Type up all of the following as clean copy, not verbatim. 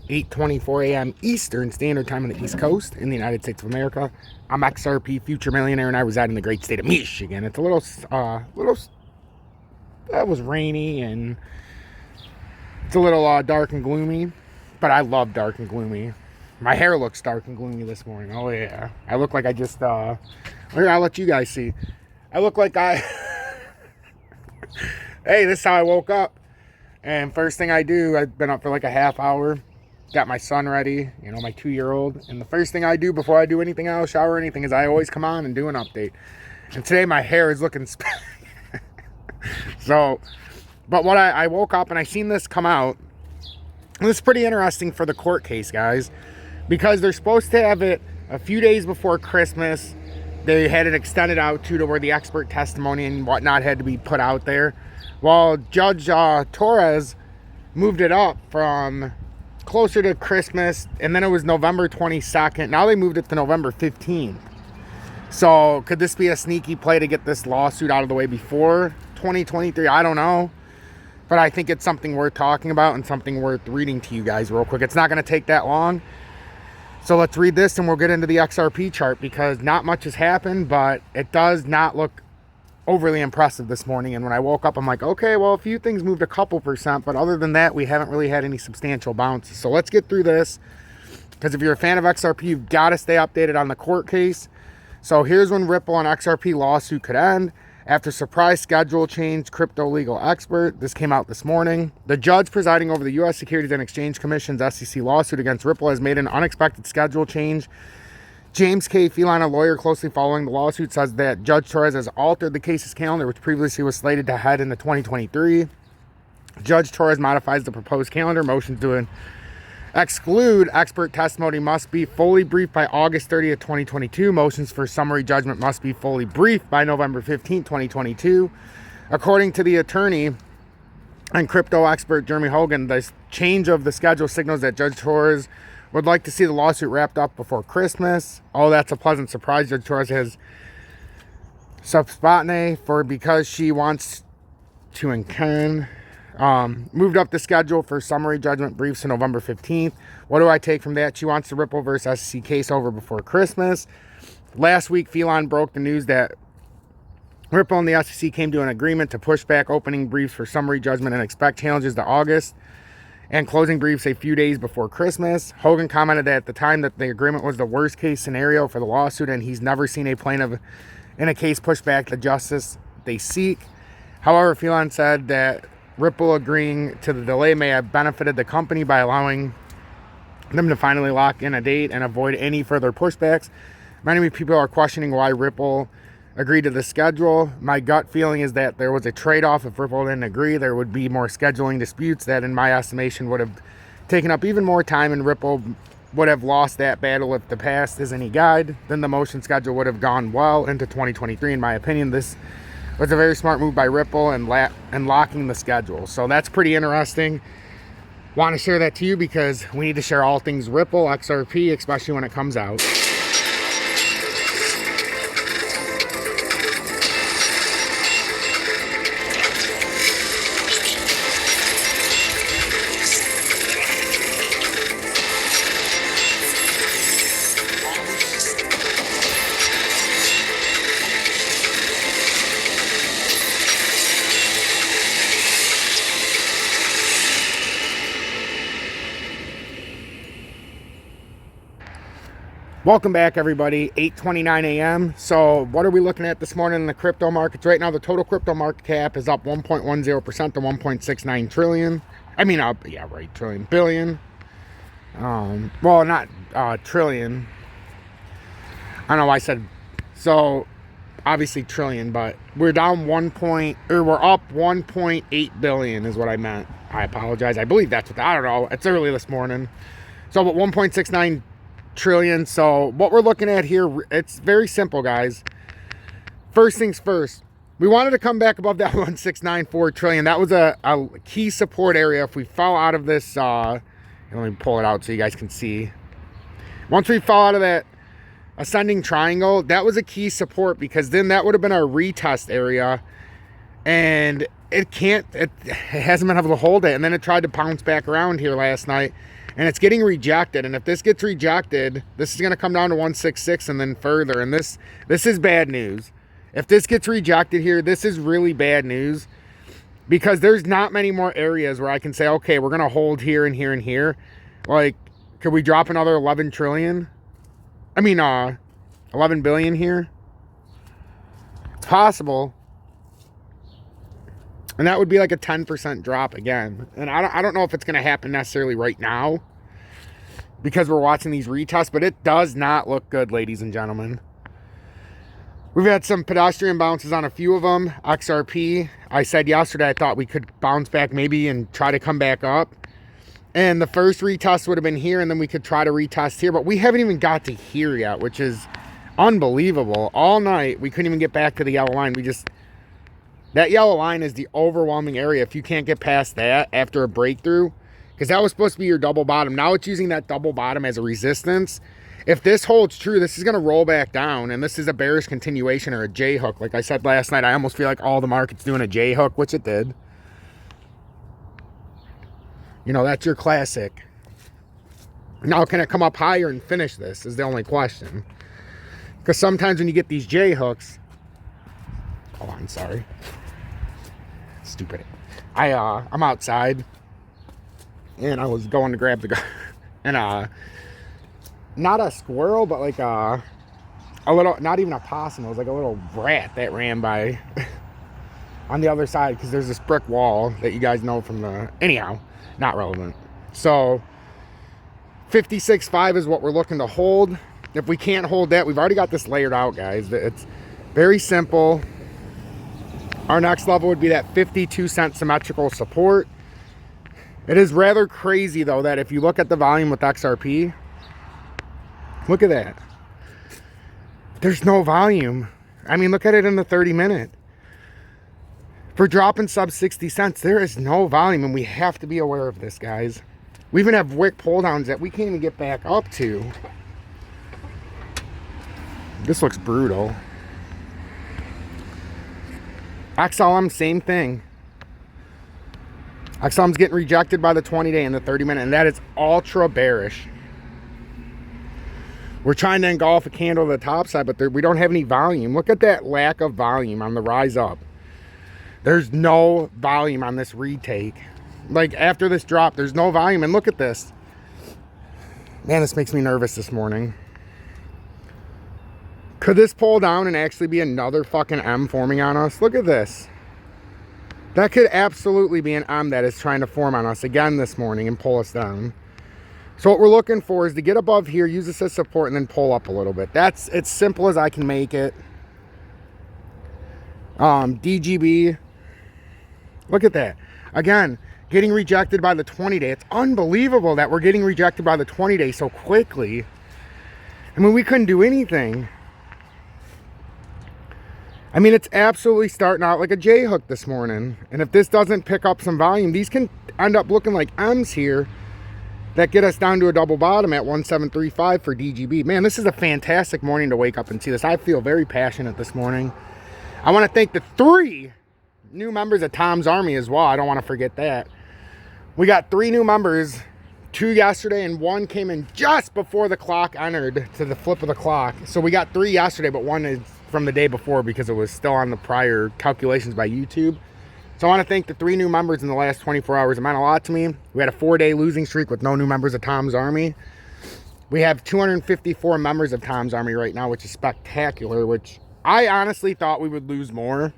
8:24 a.m. Eastern Standard Time on the East Coast in the United States of America. I'm XRP Future Millionaire, and I reside in the great state of Michigan. It's a little, that was rainy, and it's a little dark and gloomy, but I love dark and gloomy. My hair looks dark and gloomy this morning. Oh yeah, I look like I just, here, I'll let you guys see. I look like hey, this is how I woke up. And first thing I do, I've been up for like a half hour. Got my son ready, you know, my 2-year-old. And the first thing I do before I do anything else, shower or anything, is I always come on and do an update. And today my hair is looking so, but what I woke up and I seen this come out. And it's pretty interesting for the court case, guys, because they're supposed to have it a few days before Christmas. They had it extended out to where the expert testimony and whatnot had to be put out there. Well, Judge Torres moved it up from closer to Christmas, and then it was November 22nd. Now they moved it to November 15th. So could this be a sneaky play to get this lawsuit out of the way before 2023? I don't know. But I think it's something worth talking about and something worth reading to you guys real quick. It's not going to take that long. So let's read this and we'll get into the XRP chart, because not much has happened, but it does not look overly impressive this morning. And when I woke up, I'm like, okay, well, a few things moved a couple percent, but other than that, we haven't really had any substantial bounces. So let's get through this, because if you're a fan of XRP, you've got to stay updated on the court case. So here's when Ripple and XRP lawsuit could end. After surprise schedule change, crypto legal expert. This came out this morning. The judge presiding over the U.S. Securities and Exchange Commission's SEC lawsuit against Ripple has made an unexpected schedule change. James K. Feline, a lawyer closely following the lawsuit, says that Judge Torres has altered the case's calendar, which previously was slated to head into 2023. Judge Torres modifies the proposed calendar. Motions to exclude expert testimony must be fully briefed by August 30th, 2022. Motions for summary judgment must be fully briefed by November 15th, 2022. According to the attorney and crypto expert Jeremy Hogan, the change of the schedule signals that Judge Torres would like to see the lawsuit wrapped up before Christmas. Oh, that's a pleasant surprise. Judge Torres has subspotne for because she wants to and can. Moved up the schedule for summary judgment briefs to November 15th. What do I take from that? She wants the Ripple versus SEC case over before Christmas. Last week, Feline broke the news that Ripple and the SEC came to an agreement to push back opening briefs for summary judgment and expect challenges to August, and closing briefs a few days before Christmas. Hogan commented that at the time that the agreement was the worst case scenario for the lawsuit, and he's never seen a plaintiff in a case push back the justice they seek. However, Feline said that Ripple agreeing to the delay may have benefited the company by allowing them to finally lock in a date and avoid any further pushbacks. Many people are questioning why Ripple agreed to the schedule. My gut feeling is that there was a trade-off. If Ripple didn't agree, there would be more scheduling disputes that, in my estimation, would have taken up even more time, and Ripple would have lost that battle. If the past is any guide, then the motion schedule would have gone well into 2023. In my opinion, this was a very smart move by Ripple and locking the schedule. So that's pretty interesting. Want to share that to you because we need to share all things Ripple, XRP, especially when it comes out. Welcome back, everybody. 8:29 a.m. So what are we looking at this morning in the crypto markets? Right now, the total crypto market cap is up 1.10% to 1.69 trillion. I mean, yeah, right, trillion, billion. Well, not trillion. I don't know why I said so. Obviously trillion, but we're down we're up 1.8 billion is what I meant. I apologize. I believe that's what I don't know. It's early this morning. So, but 1.69 trillion. So what we're looking at here, it's very simple, guys. First things first, we wanted to come back above that 1.694 trillion. That was a key support area. If we fall out of this, let me pull it out so you guys can see. Once we fall out of that ascending triangle, that was a key support, because then that would have been our retest area, and it hasn't been able to hold it. And then it tried to bounce back around here last night, And it's getting rejected. And if this gets rejected, this is going to come down to 166 and then further. And this is bad news. If this gets rejected here, this is really bad news. Because there's not many more areas where I can say, okay, we're going to hold here and here and here. Like, could we drop another 11 trillion? I mean, 11 billion here? It's possible. And that would be like a 10% drop again. And I don't know if it's going to happen necessarily right now because we're watching these retests, but it does not look good, ladies and gentlemen. We've had some pedestrian bounces on a few of them. XRP, I said yesterday I thought we could bounce back maybe and try to come back up. And the first retest would have been here, and then we could try to retest here. But we haven't even got to here yet, which is unbelievable. All night, we couldn't even get back to the yellow line. That yellow line is the overwhelming area. If you can't get past that after a breakthrough, because that was supposed to be your double bottom. Now it's using that double bottom as a resistance. If this holds true, this is going to roll back down, and this is a bearish continuation or a J hook. Like I said last night, I almost feel like all the market's doing a J hook, which it did. You know, that's your classic. Now, can it come up higher and finish this is the only question. Because sometimes when you get these J hooks, oh, I'm sorry. Stupid. I'm outside, and I was going to grab the gun, and not a squirrel, but like a little, not even a possum. It was like a little rat that ran by on the other side because there's this brick wall that you guys know from the, anyhow, not relevant. So 56.5 is what we're looking to hold. If we can't hold that, we've already got this layered out, guys. It's very simple. Our next level would be that 52-cent symmetrical support. It is rather crazy, though, that if you look at the volume with XRP, look at that. There's no volume. I mean, look at it in the 30-minute. For dropping sub 60 cents, there is no volume, and we have to be aware of this, guys. We even have wick pull downs that we can't even get back up to. This looks brutal. XLM, same thing. XLM's getting rejected by the 20-day and the 30-minute, and that is ultra bearish. We're trying to engulf a candle to the top side, but we don't have any volume. Look at that lack of volume on the rise up. There's no volume on this retake. Like, after this drop, there's no volume. And look at this. Man, this makes me nervous this morning. Could this pull down and actually be another fucking M forming on us? Look at this. That could absolutely be an M that is trying to form on us again this morning and pull us down. So what we're looking for is to get above here, use this as support, and then pull up a little bit. That's as simple as I can make it. DGB. Look at that. Again, getting rejected by the 20-day. It's unbelievable that we're getting rejected by the 20-day so quickly. I mean, we couldn't do anything. I mean, it's absolutely starting out like a J hook this morning. And if this doesn't pick up some volume, these can end up looking like M's here that get us down to a double bottom at 1735 for DGB. Man, this is a fantastic morning to wake up and see this. I feel very passionate this morning. I want to thank the 3 new members of Tom's Army as well. I don't want to forget that. We got 3 new members, 2 yesterday, and 1 came in just before the clock entered to the flip of the clock. So we got 3 yesterday, but 1 is from the day before because it was still on the prior calculations by YouTube. So I want to thank the 3 new members in the last 24 hours. It meant a lot to me. We had a 4-day losing streak with no new members of Tom's Army. We have 254 members of Tom's Army right now, which is spectacular, which I honestly thought we would lose more.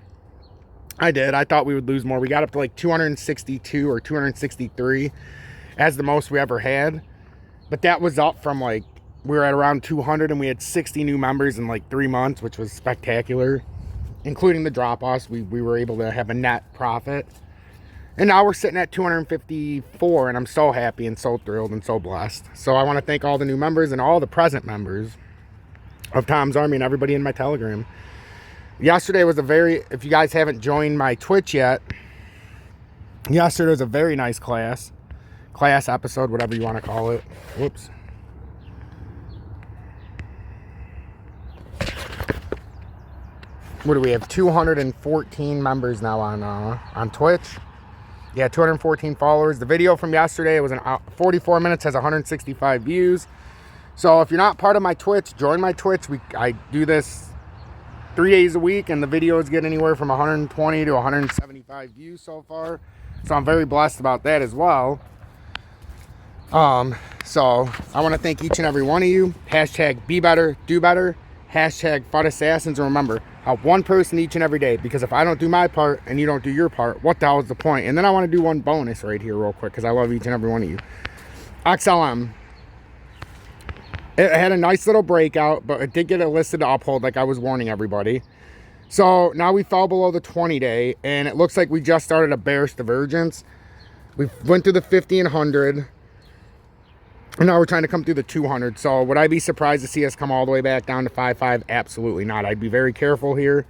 I did. I thought we would lose more. We got up to like 262 or 263 as the most we ever had. But that was up from like, we were at around 200 and we had 60 new members in like 3 months, which was spectacular. Including the drop-offs, we were able to have a net profit. And now we're sitting at 254, and I'm so happy and so thrilled and so blessed. So I want to thank all the new members and all the present members of Tom's Army and everybody in my Telegram. Yesterday was a very, if you guys haven't joined my Twitch yet, yesterday was a very nice class episode, whatever you want to call it. Whoops. What do we have? 214 members now on Twitch. Yeah, 214 followers. The video from yesterday, it was 44 minutes, has 165 views. So if you're not part of my Twitch, join my Twitch. I do this 3 days a week, and the videos get anywhere from 120 to 175 views so far. So I'm very blessed about that as well. So I want to thank each and every one of you. Hashtag be better, do better. Hashtag FUD Assassins. And remember, help one person each and every day, because if I don't do my part and you don't do your part, what the hell is the point? And then I want to do one bonus right here real quick, because I love each and every one of you. XLM. It had a nice little breakout, but it did get it listed to Uphold, like I was warning everybody. So now we fell below the 20-day, and it looks like we just started a bearish divergence. We went through the 50 and 100. And now we're trying to come through the 200. So would I be surprised to see us come all the way back down to 5.5? Absolutely not. I'd be very careful here.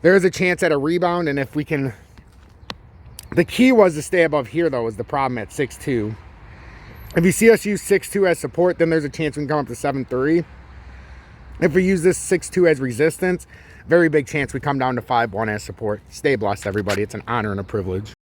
There is a chance at a rebound, and if we can... The key was to stay above here, though, is the problem at 6.2. If you see us use 6.2 as support, then there's a chance we can come up to 7.3. If we use this 6.2 as resistance, very big chance we come down to 5.1 as support. Stay blessed, everybody. It's an honor and a privilege.